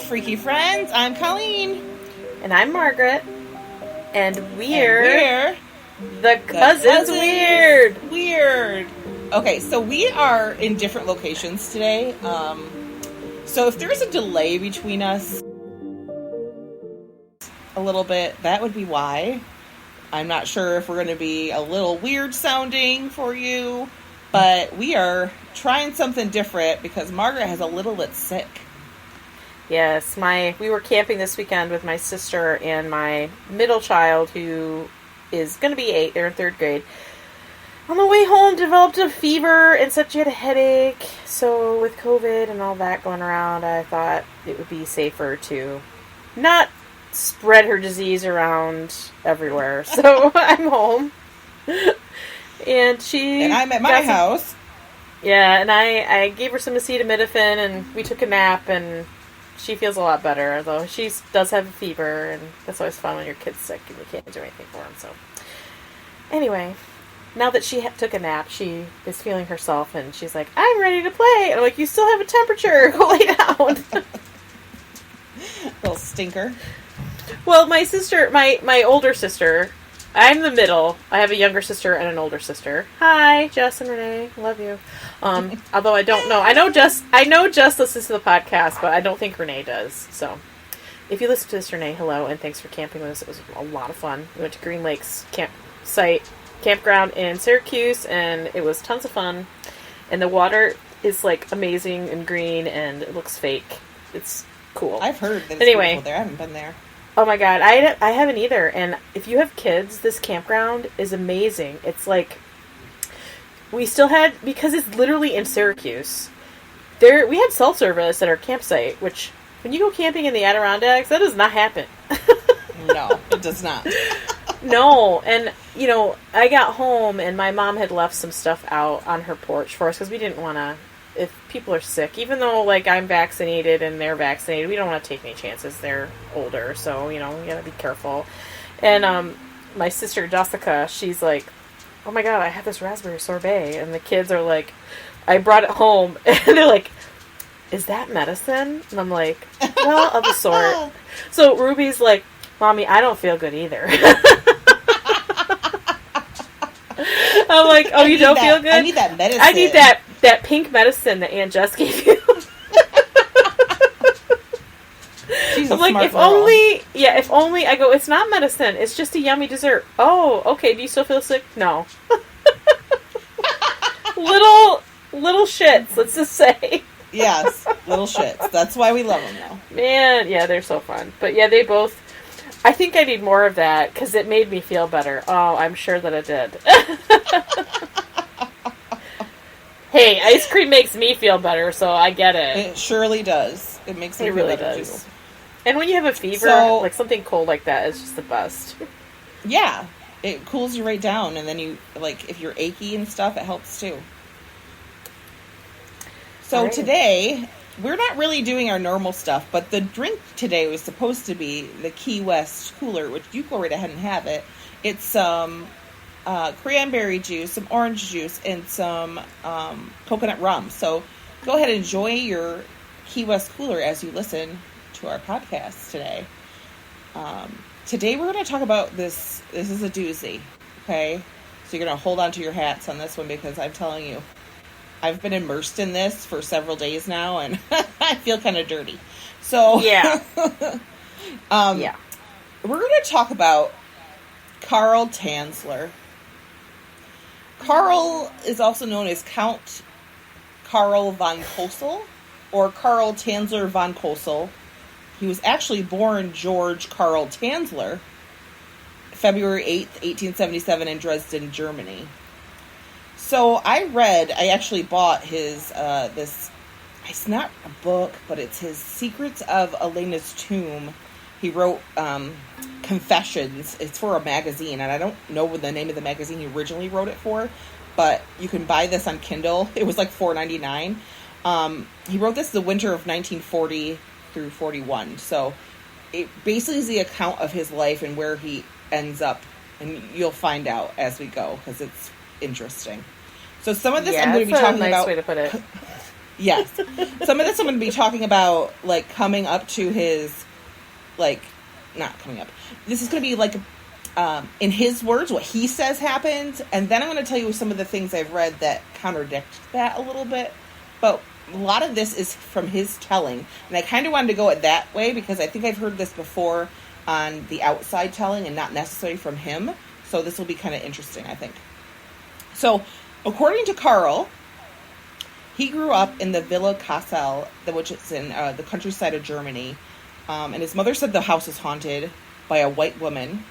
Freaky Friends. I'm Colleen. And I'm Margaret. And we're the Cousins Weird. Weird. Okay, so we are in different locations today. So if there's a delay between us a little bit, that would be why. I'm not sure if we're going to be a little weird sounding for you, but we are trying something different because Margaret has a little bit sick. Yes, we were camping this weekend with my sister and my middle child, who is going to be 8. They're in 3rd grade. On the way home, developed a fever and said she had a headache. So with COVID and all that going around, I thought it would be safer to not spread her disease around everywhere. So I'm home. And I'm at my house. Yeah, and I gave her some acetaminophen, and we took a nap, and she feels a lot better, although she does have a fever, and that's always fun when your kid's sick and you can't do anything for him. So anyway, now that she took a nap, she is feeling herself, and she's like, I'm ready to play. And I'm like, you still have a temperature. Go lay down. Little stinker. Well, my sister, my older sister, I'm the middle. I have a younger sister and an older sister. Hi, Jess and Renee. Love you. Although I don't know. I know Jess listens to the podcast, but I don't think Renee does. So if you listen to this, Renee, hello, and thanks for camping with us. It was a lot of fun. We went to Green Lakes campground in Syracuse, and it was tons of fun. And the water is like amazing and green, and it looks fake. It's cool. I've heard that it's beautiful there. I haven't been there. Oh my god, I haven't either. And if you have kids, this campground is amazing. It's like, we still had, because it's literally in Syracuse, we had self-service at our campsite, which, when you go camping in the Adirondacks, that does not happen. No, it does not. No, and, I got home, and my mom had left some stuff out on her porch for us, because we didn't want to, if people are sick, even though, I'm vaccinated and they're vaccinated, we don't want to take any chances. They're older, so, we gotta be careful. And, my sister, Jessica, she's like, oh my god, I have this raspberry sorbet. And the kids are like, I brought it home. And they're like, is that medicine? And I'm like, well, of a sort. So Ruby's like, Mommy, I don't feel good either. I'm like, oh, you don't feel good? I need that medicine. I need that pink medicine that Aunt Jess gave you. She's I'm like, if only, I go, it's not medicine, it's just a yummy dessert. Oh, okay, do you still feel sick? No. little shits, let's just say. Yes, little shits. That's why we love them now. Man, yeah, they're so fun. But yeah, they both, I think I need more of that, because it made me feel better. Oh, I'm sure that it did. Hey, ice cream makes me feel better, so I get it. It surely does. It makes me feel really better, does. too. And when you have a fever, like something cold like that is just the best. Yeah, it cools you right down, and then you, if you're achy and stuff, it helps too. So right. Today, we're not really doing our normal stuff, but the drink today was supposed to be the Key West cooler, which you go right ahead and have it. It's some cranberry juice, some orange juice, and some coconut rum. So go ahead and enjoy your Key West cooler as you listen to our podcast today. Today we're going to talk about this. This is a doozy, okay? So you're going to hold on to your hats on this one, because I'm telling you, I've been immersed in this for several days now, and I feel kind of dirty. So yeah, yeah, we're going to talk about Karl Tanzler. Karl is also known as Count Karl von Cosel, or Karl Tanzler von Cosel. He was actually born George Karl Tanzler, February 8th, 1877 in Dresden, Germany. So I actually bought his, it's not a book, but it's his Secrets of Elena's Tomb. He wrote Confessions. It's for a magazine, and I don't know the name of the magazine he originally wrote it for, but you can buy this on Kindle. It was like $4.99. He wrote this the winter of 1940 through 41. So it basically is the account of his life and where he ends up, and you'll find out as we go, because it's interesting. So some of this I'm going to be talking about. Nice way to put it. Yes. Some of this I'm going to be talking about, like, coming up to his, like, not coming up. This is going to be, like, in his words, what he says happened. And then I'm going to tell you some of the things I've read that contradict that a little bit. But a lot of this is from his telling. And I kind of wanted to go it that way because I think I've heard this before on the outside telling and not necessarily from him. So this will be kind of interesting, I think. So, according to Carl, he grew up in the Villa Cosel, which is in the countryside of Germany. And his mother said the house was haunted by a white woman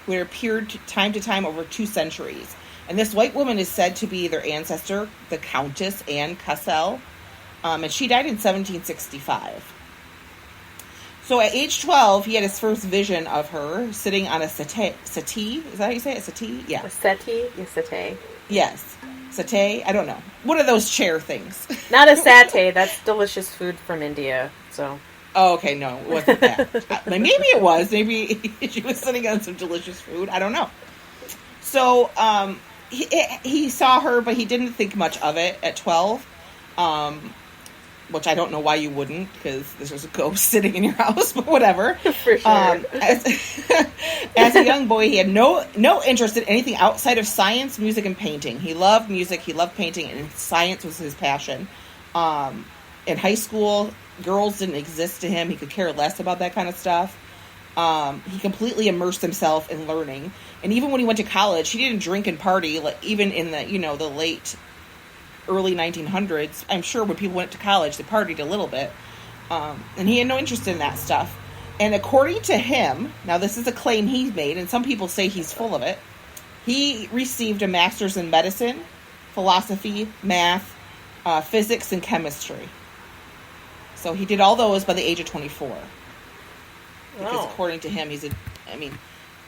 who had appeared time to time over 2 centuries. And this white woman is said to be their ancestor, the Countess Anne Cosel. And she died in 1765. So at age 12, he had his first vision of her sitting on a settee. Is that how you say it? Settee? Yeah. A settee? A settee. Yes. Settee? I don't know. One of those chair things. Not a satay. That's delicious food from India. So. Oh, okay. No, it wasn't that. Maybe it was. Maybe she was sitting on some delicious food. I don't know. So he saw her, but he didn't think much of it at 12. Which I don't know why you wouldn't, because there's just a ghost sitting in your house, but whatever. For sure. As a young boy, he had no interest in anything outside of science, music, and painting. He loved music, he loved painting, and science was his passion. In high school, girls didn't exist to him. He could care less about that kind of stuff. He completely immersed himself in learning. And even when he went to college, he didn't drink and party, like even in the, the early 1900s, I'm sure when people went to college, they partied a little bit. And he had no interest in that stuff. And according to him, now this is a claim he's made, and some people say he's full of it, he received a master's in medicine, philosophy, math, physics, and chemistry. So he did all those by the age of 24. Because according to him,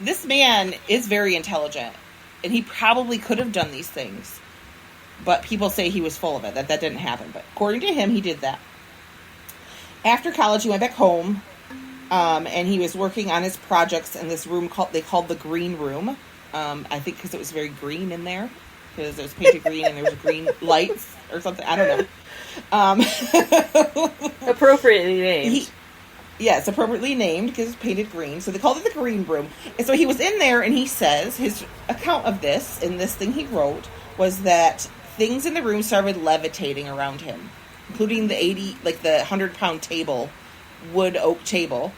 this man is very intelligent. And he probably could have done these things. But people say he was full of it, that didn't happen. But according to him, he did that. After college, he went back home, and he was working on his projects in this room they called the green room. I think because it was very green in there, because it was painted green and there was green lights or something. I don't know. Appropriately named. Yes, appropriately named because it's painted green. So they called it the green room. And so he was in there, and he says his account of this in this thing he wrote was that things in the room started levitating around him, including the 100-pound table, wood oak table.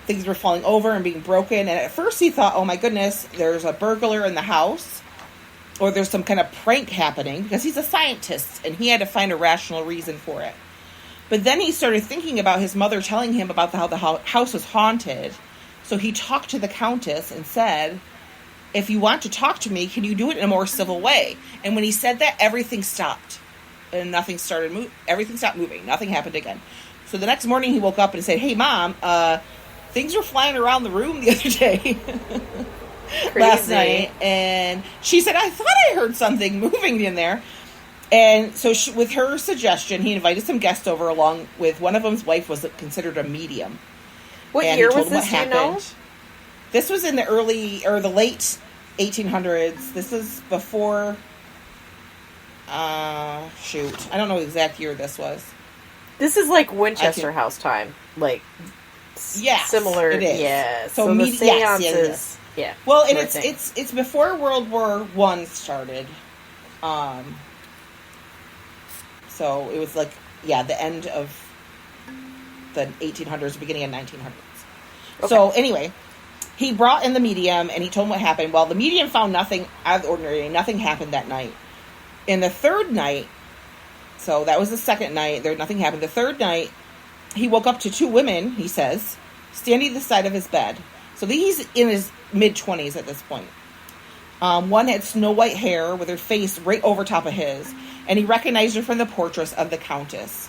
Things were falling over and being broken. And at first he thought, oh my goodness, there's a burglar in the house, or there's some kind of prank happening, because he's a scientist and he had to find a rational reason for it. But then he started thinking about his mother telling him about how the house was haunted. So he talked to the Countess and said, if you want to talk to me, can you do it in a more civil way? And when he said that, everything stopped. And nothing started moving. Everything stopped moving. Nothing happened again. So the next morning he woke up and said, hey, Mom, things were flying around the room the other day. Last night. And she said, I thought I heard something moving in there. And so with her suggestion, he invited some guests over, along with one of them's wife was considered a medium. What year was this, do you know? This was in the the late 1800s. This is before, I don't know the exact year this was. This is like Winchester House time. Like, similar. It is. Yeah. So the seances. Yeah. Well, and it's before World War I started. So it was like, the end of the 1800s, beginning of 1900s. Okay. So anyway, he brought in the medium and he told him what happened. Well, the medium found nothing out of the ordinary. Nothing happened that night. In the third night, so that was the second night, nothing happened. The third night, he woke up to 2 women, he says, standing at the side of his bed. So he's in his mid-20s at this point. One had snow white hair with her face right over top of his. And he recognized her from the portrait of the Countess.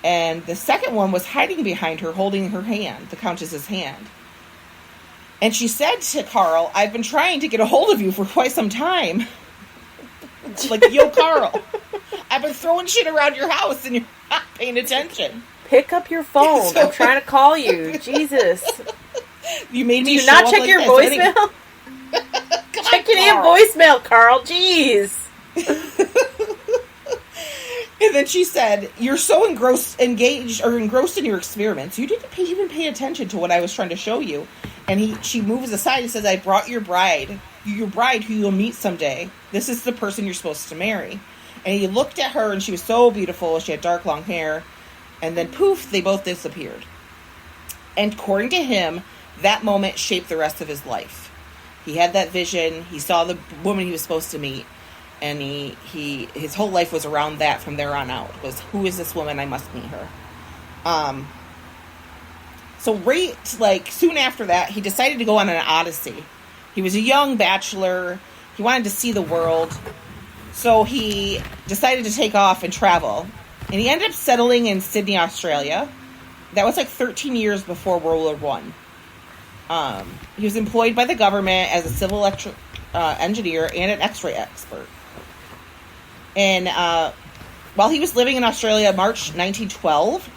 And the second one was hiding behind her, holding her hand, the Countess's hand. And she said to Carl, I've been trying to get a hold of you for quite some time. Like, yo, Carl, I've been throwing shit around your house and you're not paying attention. Pick up your phone. I'm trying to call you. Jesus. You made me. Do you not check your voicemail? Check your damn voicemail, Carl. Jeez. And then she said, "You're so engrossed in your experiments. You didn't even pay attention to what I was trying to show you." And she moves aside and says, "I brought your bride who you'll meet someday. This is the person you're supposed to marry." And he looked at her, and she was so beautiful. She had dark, long hair. And then, poof, they both disappeared. And according to him, that moment shaped the rest of his life. He had that vision. He saw the woman he was supposed to meet. And his whole life was around that from there on out. Was, who is this woman? I must meet her. So soon after that, he decided to go on an odyssey. He was a young bachelor. He wanted to see the world. So he decided to take off and travel. And he ended up settling in Sydney, Australia. That was like 13 years before World War I. He was employed by the government as a civil engineer and an X-ray expert. And while he was living in Australia, March 1912,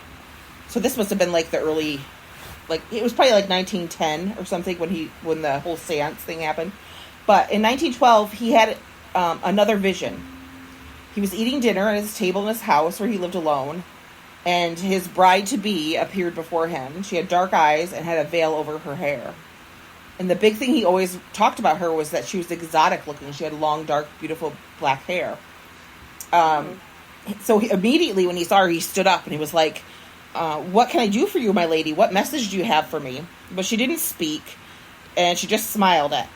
so this must have been like the early, it was probably like 1910 or something when the whole seance thing happened. But in 1912, he had another vision. He was eating dinner at his table in his house where he lived alone, and his bride-to-be appeared before him. She had dark eyes and had a veil over her hair. And the big thing he always talked about her was that she was exotic looking. She had long, dark, beautiful black hair. So immediately when he saw her, he stood up and he was like, "What can I do for you, my lady? What message do you have for me?" But she didn't speak, and she just smiled at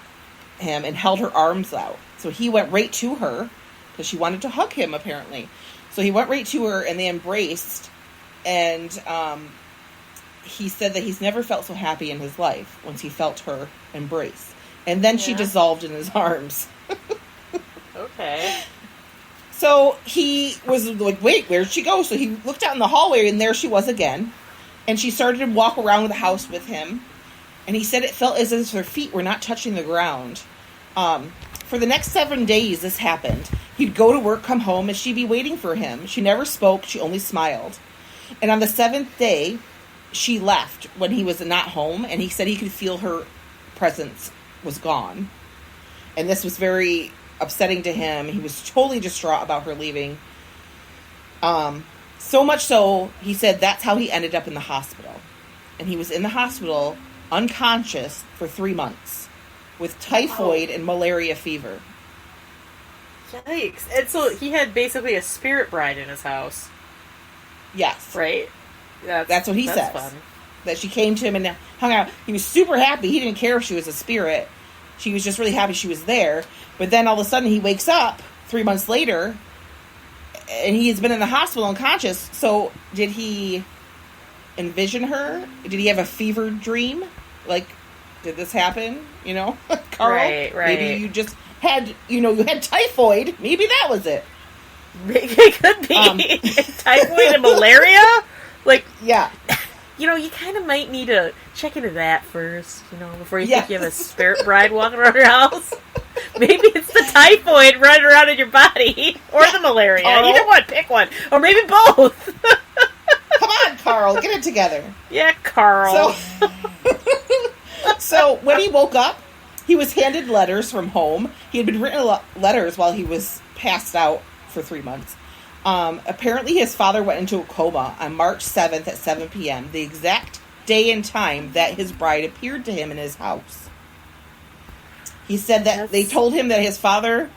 him and held her arms out. So he went right to her, because she wanted to hug him, apparently. So he went right to her, and they embraced, and he said that he's never felt so happy in his life once he felt her embrace. And then she dissolved in his arms. Okay. So he was like, "Wait, where'd she go?" So he looked out in the hallway, and there she was again. And she started to walk around the house with him. And he said it felt as if her feet were not touching the ground. For the next 7 days, this happened. He'd go to work, come home, and she'd be waiting for him. She never spoke. She only smiled. And on the 7th day, she left when he was not home. And he said he could feel her presence was gone. And this was very upsetting to him. He was totally distraught about her leaving. So much so, he said that's how he ended up in the hospital. And he was in the hospital unconscious for 3 months with typhoid and malaria fever. Yikes. And so he had basically a spirit bride in his house. Yes. Right? That's what he says. Fun. That she came to him and hung out. He was super happy. He didn't care if she was a spirit. She was just really happy she was there. But then all of a sudden he wakes up 3 months later and he's been in the hospital unconscious. So did he envision her? Did he have a fever dream? Did this happen? Carl? Right. Maybe you just had, you had typhoid. Maybe that was it. It could be. Typhoid and malaria? Yeah. You kind of might need to check into that first, before you think you have a spirit bride walking around your house. Maybe it's the typhoid running around in your body, or the malaria. Carl. Either one, pick one. Or maybe both. Come on, Carl, get it together. Yeah, Carl. So when he woke up, he was handed letters from home. He had been written letters while he was passed out for 3 months. Apparently his father went into a coma on March 7th at 7 p.m., the exact day and time that his bride appeared to him in his house. He said that they told him that his father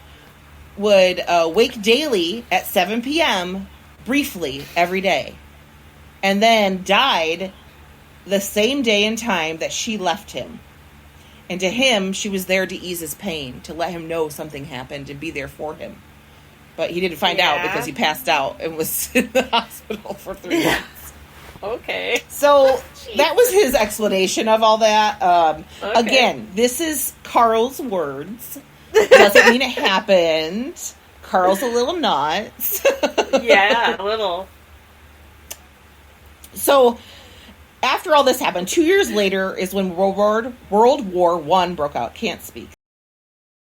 would wake daily at 7 p.m. briefly every day, and then died the same day and time that she left him. And to him, she was there to ease his pain, to let him know something happened and be there for him. But he didn't find out because he passed out and was in the hospital for 3 months. Okay. So that was his explanation of all that. Again, this is Carl's words. Doesn't mean it happened. Carl's a little nuts. Yeah, a little. So after all this happened, 2 years later is when World War I broke out. Can't speak.